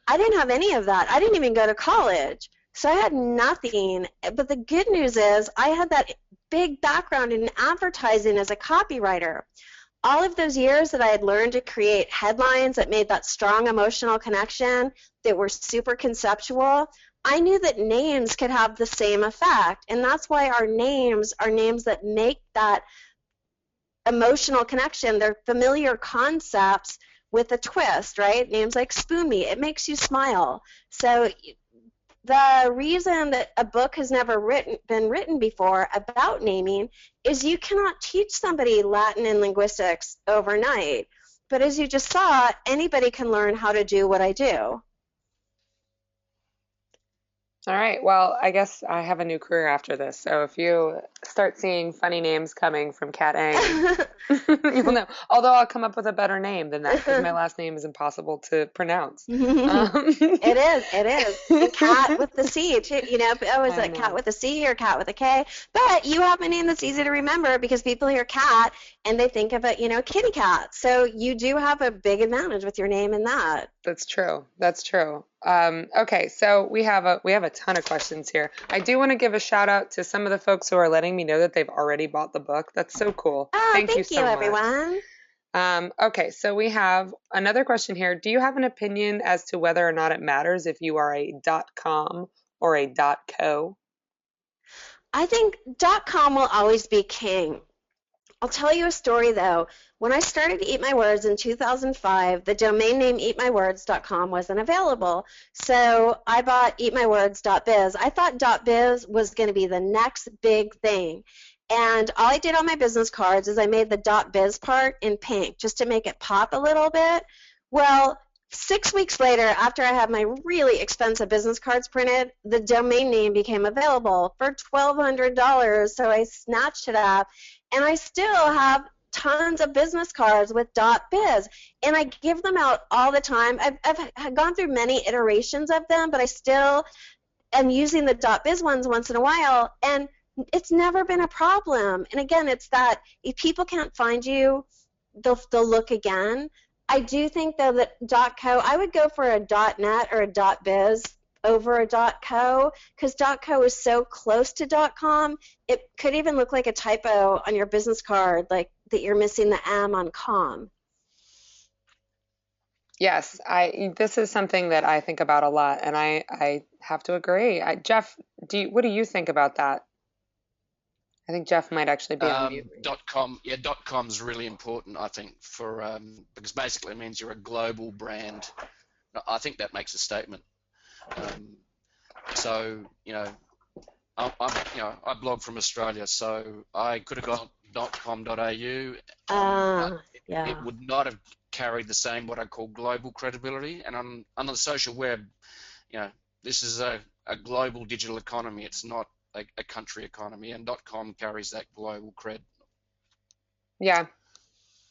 I didn't have any of that. I didn't even go to college. So I had nothing. But the good news is I had that big background in advertising as a copywriter. All of those years that I had learned to create headlines that made that strong emotional connection, that were super conceptual, I knew that names could have the same effect. And that's why our names are names that make that emotional connection. They're familiar concepts with a twist, right? Names like Spoon Me, it makes you smile. So the reason that a book has never been written before about naming is you cannot teach somebody Latin and linguistics overnight. But as you just saw, anybody can learn how to do what I do. All right, well, I guess I have a new career after this. So if you start seeing funny names coming from Kat Ang, you'll know. Although I'll come up with a better name than that because my last name is impossible to pronounce. It is. And Kat with the C, too. You know, oh, is it Kat with a C or Kat with a K? But you have a name that's easy to remember because people hear cat and they think of it, you know, kitty cat. So you do have a big advantage with your name in that. That's true. That's true. Okay, so we have a ton of questions here. I do want to give a shout out to some of the folks who are letting me know that they've already bought the book. That's so cool. Oh, thank you so much. Everyone. Okay, so we have another question here. Do you have an opinion as to whether or not it matters if you are a .com or a .co? I think .com will always be king. I'll tell you a story, though. When I started Eat My Words in 2005, the domain name eatmywords.com wasn't available. So I bought eatmywords.biz. I thought .biz was going to be the next big thing. And all I did on my business cards is I made the .biz part in pink just to make it pop a little bit. Well, 6 weeks later, after I had my really expensive business cards printed, the domain name became available for $1,200. So I snatched it up, and I still have tons of business cards with .biz, and I give them out all the time. I've gone through many iterations of them, but I still am using the .biz ones once in a while, and it's never been a problem. And again, it's that if people can't find you, they'll look again. I do think, though, that .co, I would go for a .net or a .biz over a .co, because .co is so close to .com, it could even look like a typo on your business card, like that you're missing the M on com. Yes, this is something that I think about a lot, and I have to agree. Jeff, what do you think about that? I think Jeff might actually be on mute. .com, yeah, .com is really important, I think, for because basically it means you're a global brand. I think that makes a statement. So I blog from Australia, so I could have got .com.au. It would not have carried the same what I call global credibility. And on the social web, this is a global digital economy. It's not a country economy, and .com carries that global cred. Yeah.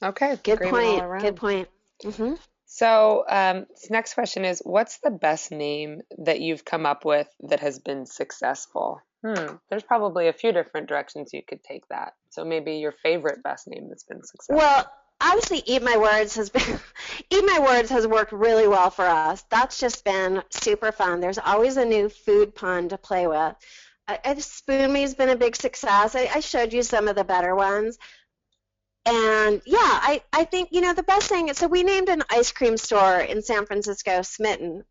Okay. Good point. Good point. Mm-hmm. So this next question is, what's the best name that you've come up with that has been successful? There's probably a few different directions you could take that. So maybe your favorite best name that's been successful. Well, obviously, Eat My Words has worked really well for us. That's just been super fun. There's always a new food pun to play with. Spoon Me's been a big success. I showed you some of the better ones. And yeah, I think, the best thing, so we named an ice cream store in San Francisco Smitten.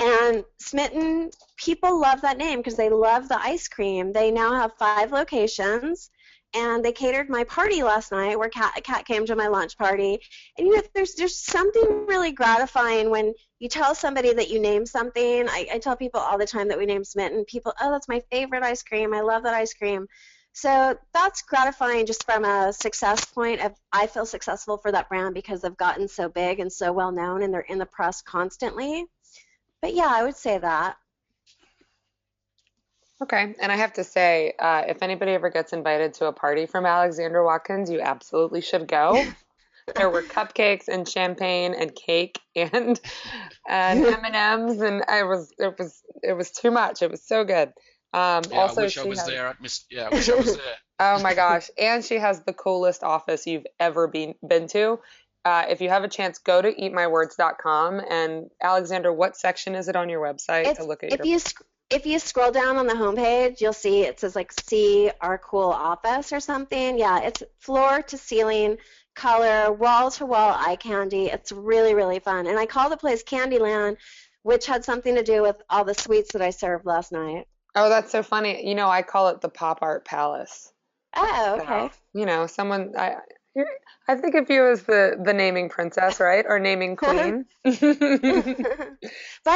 And Smitten, people love that name because they love the ice cream. They now have 5 locations, and they catered my party last night where Kat came to my lunch party. And there's something really gratifying when you tell somebody that you name something. I tell people all the time that we name Smitten. People, oh, that's my favorite ice cream. I love that ice cream. So that's gratifying just from a success point of I feel successful for that brand because they've gotten so big and so well known and they're in the press constantly. But yeah, I would say that. Okay, and I have to say, if anybody ever gets invited to a party from Alexandra Watkins, you absolutely should go. There were cupcakes and champagne and cake and M&Ms, and it was too much. It was so good. Also, I wish I was there. I wish I was there. Oh my gosh! And she has the coolest office you've ever been to. If you have a chance, go to eatmywords.com. And Alexandra, what section is it on your website to look at? If you scroll down on the homepage, you'll see it says like "See Our Cool Office" or something. Yeah, it's floor to ceiling color, wall to wall eye candy. It's really, really fun. And I call the place Candyland, which had something to do with all the sweets that I served last night. Oh, that's so funny. I call it the Pop Art Palace. Oh, okay. So, I think of you as the naming princess, right? Or naming queen. By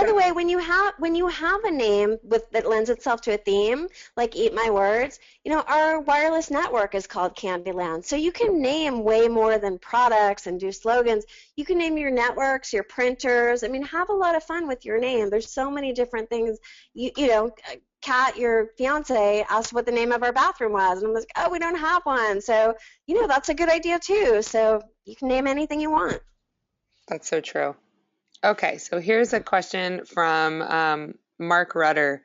the way, when you have a name that lends itself to a theme, like Eat My Words, our wireless network is called Candyland. So you can name way more than products and do slogans. You can name your networks, your printers. I mean, have a lot of fun with your name. There's so many different things. Kat, your fiance, asked what the name of our bathroom was, and I was like, oh, we don't have one. So, that's a good idea too. So you can name anything you want. That's so true. Okay, so here's a question from Mark Rutter.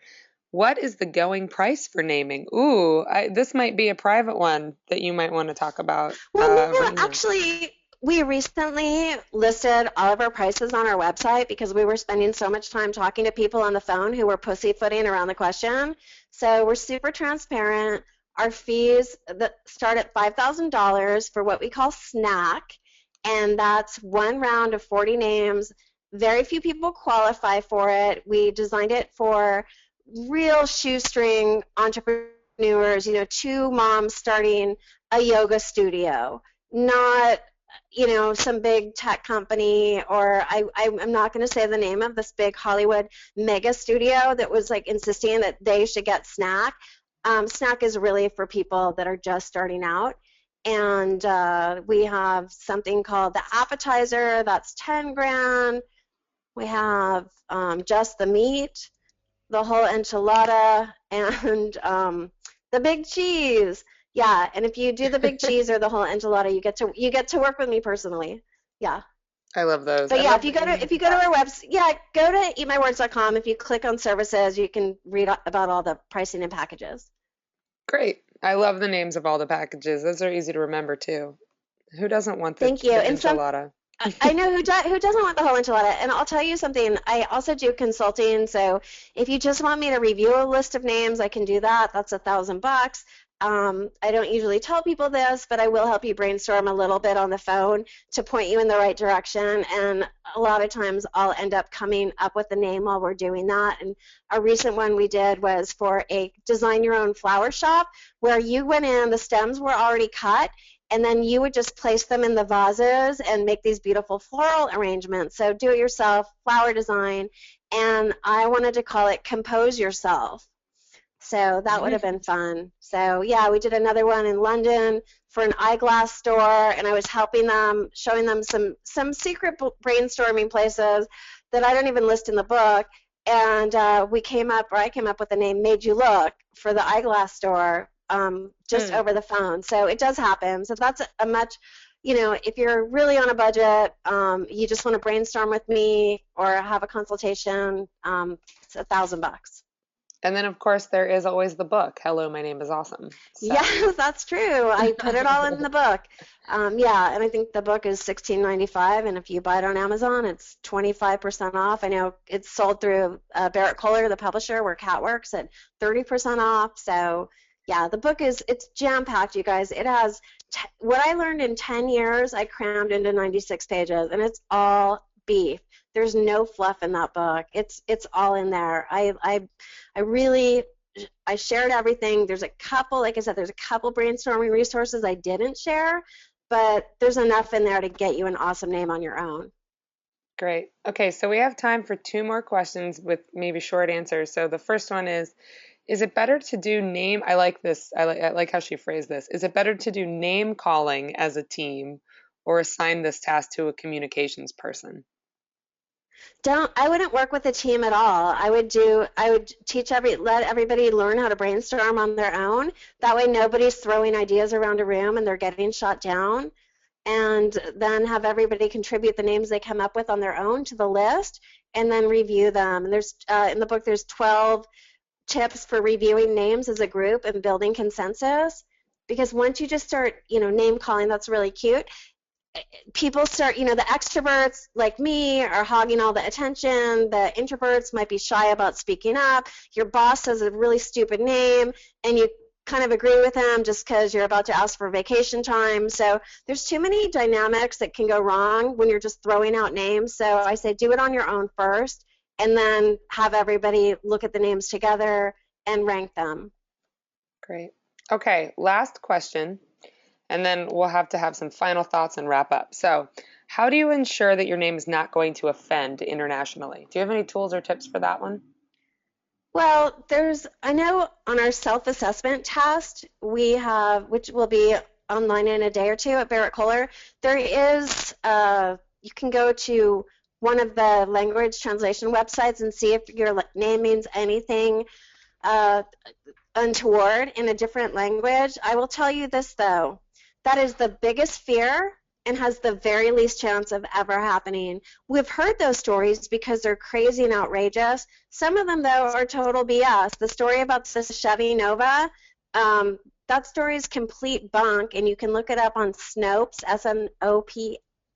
What is the going price for naming? Ooh, this might be a private one that you might want to talk about. Well, actually, we recently listed all of our prices on our website because we were spending so much time talking to people on the phone who were pussyfooting around the question. So we're super transparent. Our fees that start at $5,000 for what we call snack, and that's one round of 40 names. Very few people qualify for it. We designed it for real shoestring entrepreneurs, 2 moms starting a yoga studio, not some big tech company, or I'm not going to say the name of this big Hollywood mega studio that was like insisting that they should get snack. Snack is really for people that are just starting out. And we have something called the appetizer, that's $10,000. We have just the meat, the whole enchilada, and the big cheese. Yeah, and if you do the big cheese or the whole enchilada, you get to work with me personally. Yeah. I love those. But I yeah, love if you go to our website, yeah, go to eatmywords.com. If you click on services, you can read about all the pricing and packages. Great. I love the names of all the packages. Those are easy to remember too. Who doesn't want Thank you. the And enchilada? I know who doesn't want the whole enchilada. And I'll tell you something. I also do consulting. So if you just want me to review a list of names, I can do that. That's $1,000. I don't usually tell people this, but I will help you brainstorm a little bit on the phone to point you in the right direction. And a lot of times I'll end up coming up with the name while we're doing that. And a recent one we did was for a design your own flower shop where you went in, the stems were already cut, and then you would just place them in the vases and make these beautiful floral arrangements. So do it yourself, flower design, and I wanted to call it Compose Yourself. So that would have been fun. So yeah, we did another one in London for an eyeglass store, and I was helping them, showing them some secret brainstorming places that I don't even list in the book. And I came up with the name Made You Look for the eyeglass store just over the phone. So it does happen. So that's a much, if you're really on a budget, you just want to brainstorm with me or have a consultation, it's $1,000. And then, of course, there is always the book. Hello, my name is awesome. So. Yes, that's true. I put it all in the book. Yeah, and I think the book is $16.95, and if you buy it on Amazon, it's 25% off. I know it's sold through Barrett Kohler, the publisher, where Kat works, at 30% off. So, yeah, the book it's jam-packed, you guys. It has what I learned in 10 years, I crammed into 96 pages, and it's all beef. There's no fluff in that book. It's all in there. I shared everything. There's a couple, like I said, there's a couple brainstorming resources I didn't share, but there's enough in there to get you an awesome name on your own. Great. Okay, so we have time for 2 more questions with maybe short answers. So the first one is it better to do name, I like this, I like how she phrased this. Is it better to do name calling as a team or assign this task to a communications person? I wouldn't work with a team at all. I would let everybody learn how to brainstorm on their own. That way nobody's throwing ideas around a room and they're getting shot down. And then have everybody contribute the names they come up with on their own to the list and then review them. And there's in the book there's 12 tips for reviewing names as a group and building consensus. Because once you just start, name calling, that's really cute. People start, the extroverts like me are hogging all the attention. The introverts might be shy about speaking up. Your boss says a really stupid name, and you kind of agree with them just because you're about to ask for vacation time. So there's too many dynamics that can go wrong when you're just throwing out names. So I say do it on your own first, and then have everybody look at the names together and rank them. Great. Okay, last question. And then we'll have to have some final thoughts and wrap up. So how do you ensure that your name is not going to offend internationally? Do you have any tools or tips for that one? Well, I know on our self-assessment test we have, which will be online in a day or two at Barrett Kohler, there is, you can go to one of the language translation websites and see if your name means anything untoward in a different language. I will tell you this, though. That is the biggest fear and has the very least chance of ever happening. We've heard those stories because they're crazy and outrageous. Some of them, though, are total BS. The story about the Chevy Nova, that story is complete bunk, and you can look it up on Snopes,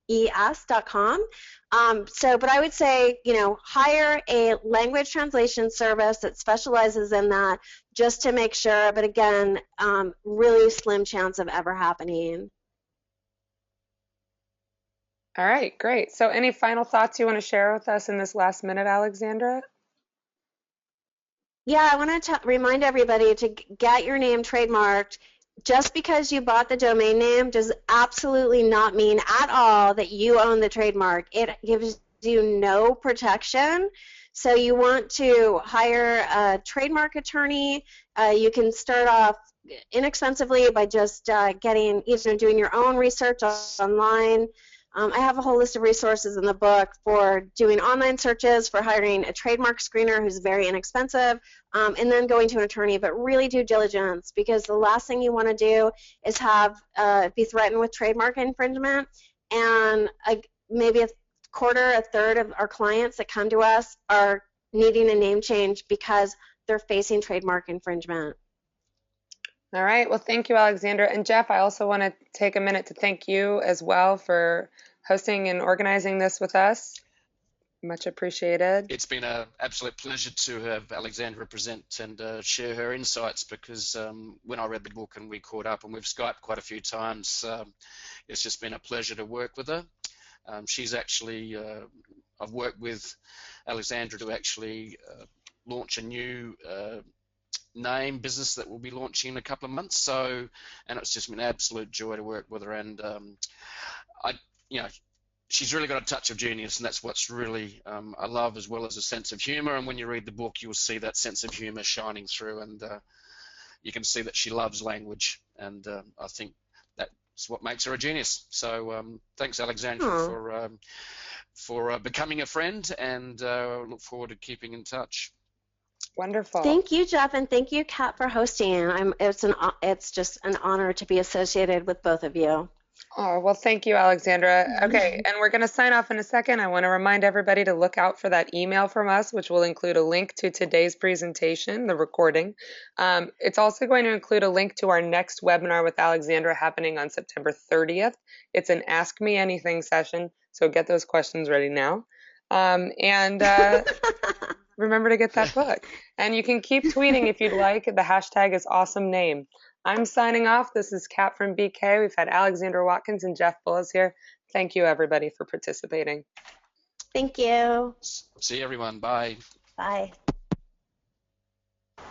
SNOPES.com. But I would say, hire a language translation service that specializes in that just to make sure, but again, really slim chance of ever happening. All right, great. So any final thoughts you want to share with us in this last minute, Alexandra? Yeah, I want to remind everybody to get your name trademarked. Just because you bought the domain name does absolutely not mean at all that you own the trademark. It gives you no protection. So you want to hire a trademark attorney. You can start off inexpensively by just doing your own research online. I have a whole list of resources in the book for doing online searches, for hiring a trademark screener who's very inexpensive, and then going to an attorney. But really due diligence, because the last thing you want to do is be threatened with trademark infringement. And maybe a quarter, a third of our clients that come to us are needing a name change because they're facing trademark infringement. All right. Well, thank you, Alexandra. And Jeff, I also want to take a minute to thank you as well for hosting and organizing this with us. Much appreciated. It's been an absolute pleasure to have Alexandra present and share her insights, because when I read the book and we caught up and we've Skyped quite a few times, it's just been a pleasure to work with her. She's actually, I've worked with Alexandra to actually launch a new name business that we'll be launching in a couple of months. And it's just been an absolute joy to work with her. And she's really got a touch of genius, and that's what's really I love, as well as a sense of humor. And when you read the book, you'll see that sense of humor shining through, and you can see that she loves language. And I think that's what makes her a genius. So thanks, Alexandra, for becoming a friend, and look forward to keeping in touch. Wonderful. Thank you, Jeff, and thank you, Kat, for hosting. It's just an honor to be associated with both of you. Oh, well, thank you, Alexandra. Okay, and we're going to sign off in a second. I want to remind everybody to look out for that email from us, which will include a link to today's presentation, the recording. It's also going to include a link to our next webinar with Alexandra happening on September 30th. It's an Ask Me Anything session, so get those questions ready now. Remember to get that book. And you can keep tweeting if you'd like. The hashtag is #AwesomeName. I'm signing off. This is Kat from BK. We've had Alexandra Watkins and Jeff Bullas here. Thank you, everybody, for participating. Thank you. See everyone. Bye. Bye.